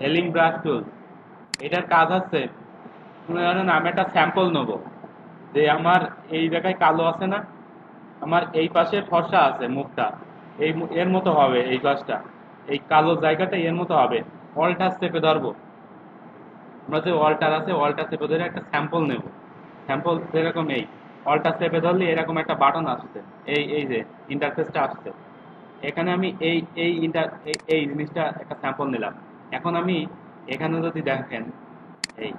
Healing brush টুল। এটার কাজ হচ্ছে, মনে করেন আমি একটা স্যাম্পল নেবো যে আমার এই জায়গায় কালো আছে না, আমার এই পাশে ফর্সা আছে মুখটা, এর মতো হবে এই পাশটা, এই কালো জায়গাটা এর মতো হবে। অলটা চেপে ধরবো, আমরা যে অলটার আছে অলটা চেপে ধরে একটা স্যাম্পল নেব। স্যাম্পল যেরকম এই অলটা চেপে ধরলে এরকম একটা বাটন আসছে, এই এই যে ইন্টারফেসটা আসছে। এখানে আমি এই জিনিসটা একটা স্যাম্পল নিলাম। এখন আমি এখানে যদি দেখেন, এই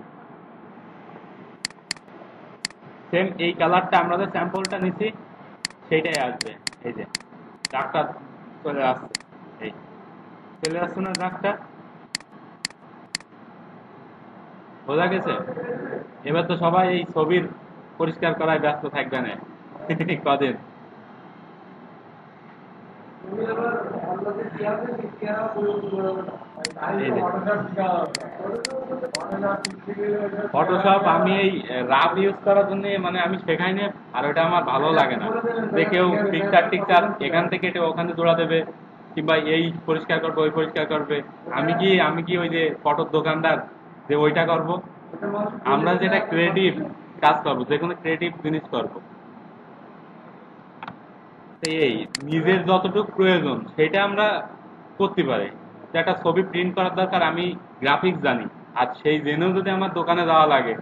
সেম এই কালারটা আমরা যে স্যাম্পলটা নিছি সেইটাই আসবে। এই যে দাগটা চলে আসছে, এই চলে আসছে না দাগটা, বোঝা গেছে? এবার তো সবাই এই ছবির পরিষ্কার করায় ব্যস্ত থাকবে না কদিন। এই যে ফটোশপ আমি এই রাফ ইউজ করার জন্য মানে আমি শেখাই না, আর ওটা আমার ভালো লাগে না যে কেউ পিকচার টিকচার এখান থেকে এটা ওখানে জোড়া দেবে, কিংবা এই পরিষ্কার করবে ওই পরিষ্কার করবে। আমি কি ওই যে ফটোর দোকানদার যে ওইটা করব? আমরা যেটা ক্রিয়েটিভ কাজ করবো, যে কোনো ক্রিয়েটিভ জিনিস করবো, এই নিজের যতটুকু প্রয়োজন সেটা আমরা করতে পারি। যে একটা ছবি প্রিন্ট করার দরকার, আমি গ্রাফিক্স জানি, আর সেই জেনেও যদি আমার দোকানে যাওয়া লাগে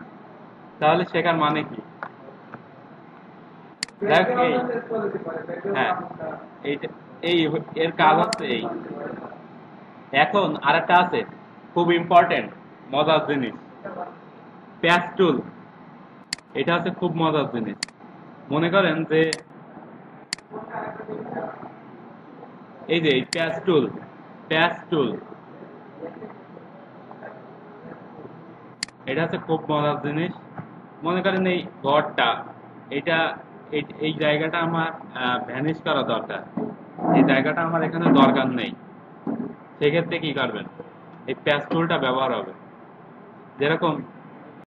তাহলে শেখার মানে কি? দেখ এই, হ্যাঁ, এইটা এই এর কাজ হচ্ছে এই। এখন আরেকটা আছে খুব ইম্পর্টেন্ট, মজার জিনিস, প্যাচ টুল। এটা হচ্ছে খুব মজার জিনিস। মনে করেন যে এই যে প্যাচ টুল, প্যাচ টুল, এটা হচ্ছে খুব মজার জিনিস। মনে করেন এই ঘরটা, এটা এই জায়গাটা আমার ভ্যানিশ করা দরকার, এই জায়গাটা আমার এখানে দরকার নেই। সেক্ষেত্রে কি করবেন? এই প্যাচ টুলটা ব্যবহার হবে। যেরকম